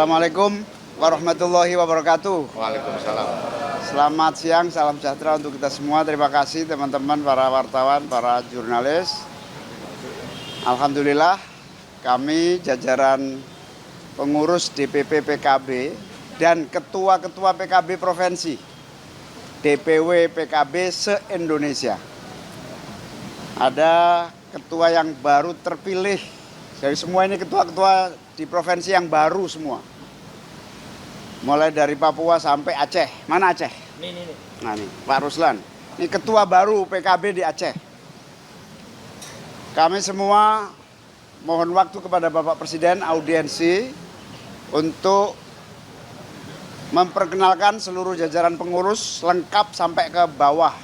Assalamualaikum warahmatullahi wabarakatuh. Waalaikumsalam. Selamat siang, salam sejahtera untuk kita semua. Terima kasih teman-teman para wartawan, para jurnalis. Alhamdulillah kami jajaran pengurus DPP PKB dan ketua-ketua PKB provinsi, DPW PKB se-Indonesia. Ada ketua yang baru terpilih. Dari semua ini ketua-ketua di provinsi yang baru semua. Mulai dari Papua sampai Aceh. Mana Aceh? Nih. Nah nih, Pak Ruslan. Ini ketua baru PKB di Aceh. Kami semua mohon waktu kepada Bapak Presiden audiensi untuk memperkenalkan seluruh jajaran pengurus lengkap sampai ke bawah.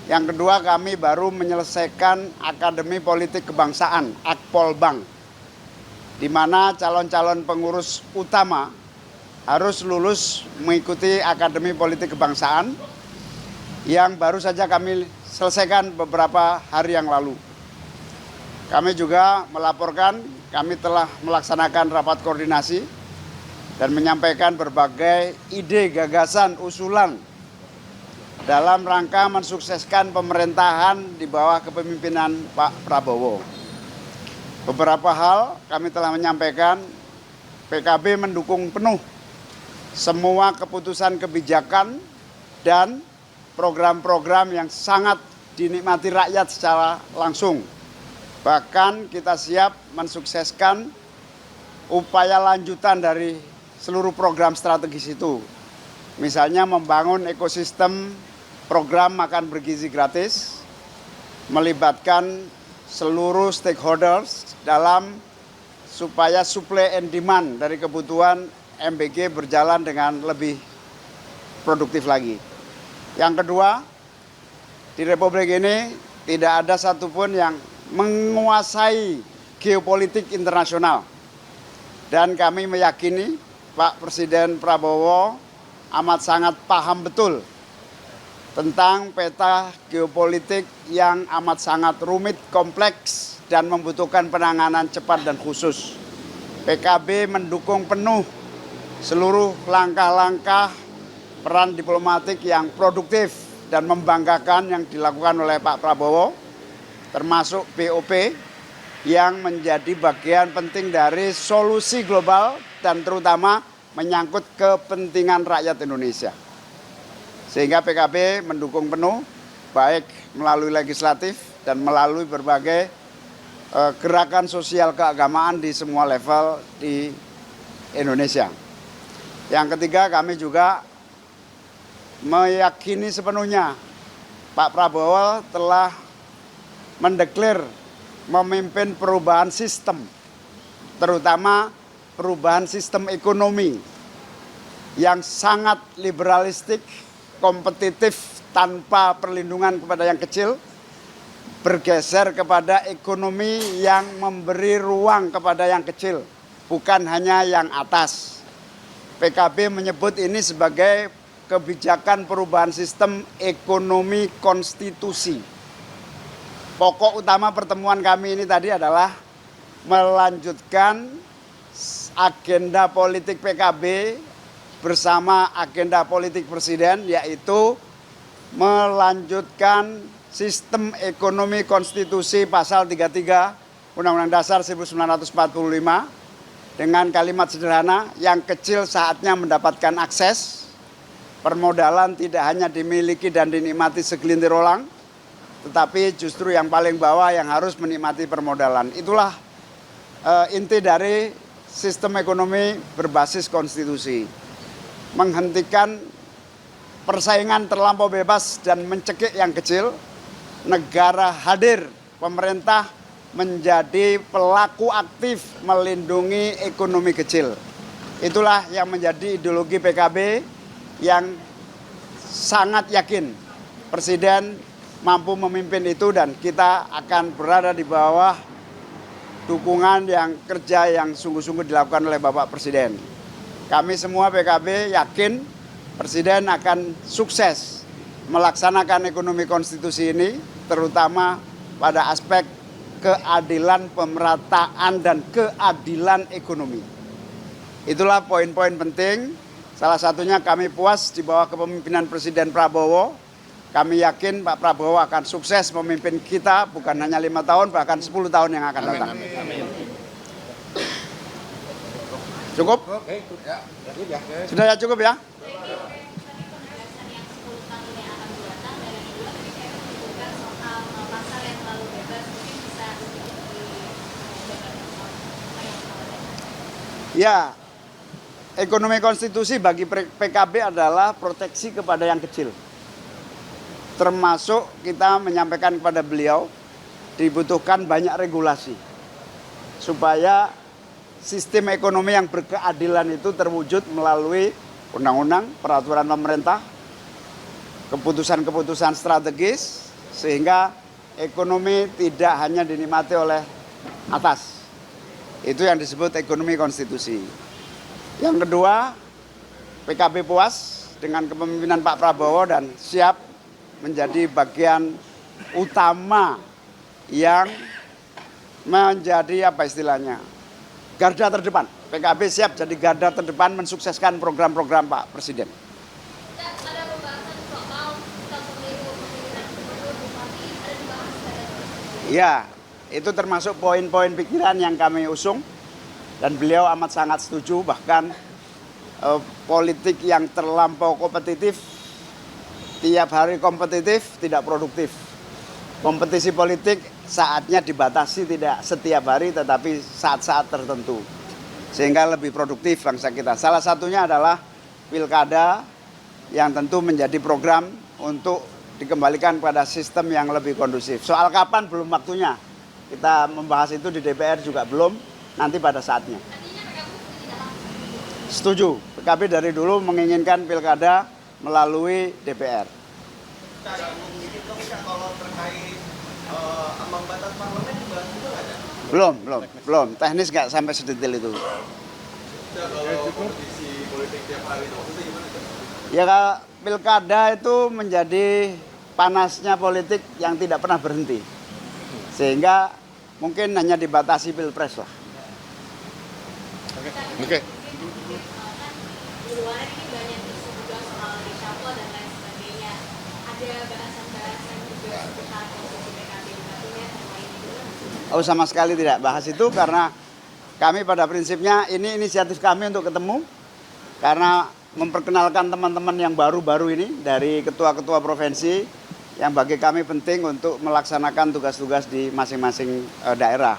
Yang kedua, kami baru menyelesaikan Akademi Politik Kebangsaan, Akpolbang, di mana calon-calon pengurus utama harus lulus mengikuti Akademi Politik Kebangsaan yang baru saja kami selesaikan beberapa hari yang lalu. Kami juga melaporkan, kami telah melaksanakan rapat koordinasi dan menyampaikan berbagai ide, gagasan, usulan dalam rangka mensukseskan pemerintahan di bawah kepemimpinan Pak Prabowo. Beberapa hal kami telah menyampaikan, PKB mendukung penuh semua keputusan kebijakan dan program-program yang sangat dinikmati rakyat secara langsung. Bahkan kita siap mensukseskan upaya lanjutan dari seluruh program strategis itu. Misalnya membangun ekosistem program makan bergizi gratis, melibatkan seluruh stakeholders dalam supaya supply and demand dari kebutuhan MBG berjalan dengan lebih produktif lagi. Yang kedua, di Republik ini tidak ada satupun yang menguasai geopolitik internasional. Dan kami meyakini Pak Presiden Prabowo amat sangat paham betul tentang peta geopolitik yang amat sangat rumit, kompleks, dan membutuhkan penanganan cepat dan khusus. PKB mendukung penuh seluruh langkah-langkah peran diplomatik yang produktif dan membanggakan yang dilakukan oleh Pak Prabowo, termasuk BOP yang menjadi bagian penting dari solusi global dan terutama menyangkut kepentingan rakyat Indonesia. Sehingga PKB mendukung penuh, baik melalui legislatif dan melalui berbagai gerakan sosial keagamaan di semua level di Indonesia. Yang ketiga, kami juga meyakini sepenuhnya Pak Prabowo telah mendeklar memimpin perubahan sistem, terutama perubahan sistem ekonomi yang sangat liberalistik, kompetitif tanpa perlindungan kepada yang kecil, bergeser kepada ekonomi yang memberi ruang kepada yang kecil, bukan hanya yang atas. PKB menyebut ini sebagai kebijakan perubahan sistem ekonomi konstitusi. Pokok utama pertemuan kami ini tadi adalah melanjutkan agenda politik PKB bersama agenda politik Presiden, yaitu melanjutkan sistem ekonomi konstitusi pasal 33 Undang-Undang Dasar 1945 dengan kalimat sederhana, yang kecil saatnya mendapatkan akses, permodalan tidak hanya dimiliki dan dinikmati segelintir orang, tetapi justru yang paling bawah yang harus menikmati permodalan. Itulah inti dari sistem ekonomi berbasis konstitusi. Menghentikan persaingan terlampau bebas dan mencekik yang kecil, negara hadir, pemerintah menjadi pelaku aktif melindungi ekonomi kecil. Itulah yang menjadi ideologi PKB yang sangat yakin Presiden mampu memimpin itu dan kita akan berada di bawah dukungan yang kerja yang sungguh-sungguh dilakukan oleh Bapak Presiden. Kami semua PKB yakin Presiden akan sukses melaksanakan ekonomi konstitusi ini, terutama pada aspek keadilan pemerataan dan keadilan ekonomi. Itulah poin-poin penting. Salah satunya kami puas di bawah kepemimpinan Presiden Prabowo. Kami yakin Pak Prabowo akan sukses memimpin kita bukan hanya 5 tahun, bahkan 10 tahun yang akan datang. Cukup? Sudah ya, cukup ya? Ya, ekonomi konstitusi bagi PKB adalah proteksi kepada yang kecil. Termasuk kita menyampaikan kepada beliau dibutuhkan banyak regulasi supaya sistem ekonomi yang berkeadilan itu terwujud melalui undang-undang, peraturan pemerintah, keputusan-keputusan strategis, sehingga ekonomi tidak hanya dinikmati oleh atas. Itu yang disebut ekonomi konstitusi. Yang kedua, PKB puas dengan kepemimpinan Pak Prabowo dan siap menjadi bagian utama yang menjadi apa istilahnya, garda terdepan. PKB siap jadi garda terdepan mensukseskan program-program Pak Presiden. Ya, itu termasuk poin-poin pikiran yang kami usung dan beliau amat sangat setuju. Bahkan politik yang terlampau kompetitif, tiap hari kompetitif tidak produktif. Kompetisi politik saatnya dibatasi, tidak setiap hari tetapi saat-saat tertentu. Sehingga lebih produktif bangsa kita. Salah satunya adalah pilkada yang tentu menjadi program untuk dikembalikan pada sistem yang lebih kondusif. Soal kapan belum waktunya. Kita membahas itu di DPR juga belum, nanti pada saatnya. Setuju, PKB dari dulu menginginkan pilkada melalui DPR. Kalau terkait ambang batas parlemen dibahas juga nggak ada? Belum. Teknis nggak sampai sedetail itu. Kalau kompetisi politik tiap hari itu maksudnya gimana? Ya, pilkada itu menjadi panasnya politik yang tidak pernah berhenti. Sehingga mungkin hanya dibatasi pilpres lah. Oke. Di luar ini banyak isu juga soal reshuffle dan lain sebagainya. Ada bahasan-bahasan juga seputar posisi PKB di kabinet yang lain juga. Oh, sama sekali tidak bahas itu karena kami pada prinsipnya ini inisiatif kami untuk ketemu karena memperkenalkan teman-teman yang baru-baru ini dari ketua-ketua provinsi yang bagi kami penting untuk melaksanakan tugas-tugas di masing-masing daerah.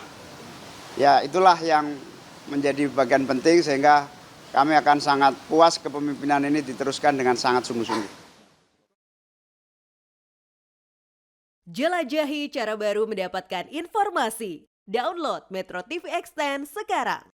Ya, itulah yang menjadi bagian penting sehingga kami akan sangat puas kepemimpinan ini diteruskan dengan sangat sungguh-sungguh. Jelajahi cara baru mendapatkan informasi. Download Metro TV Extend sekarang.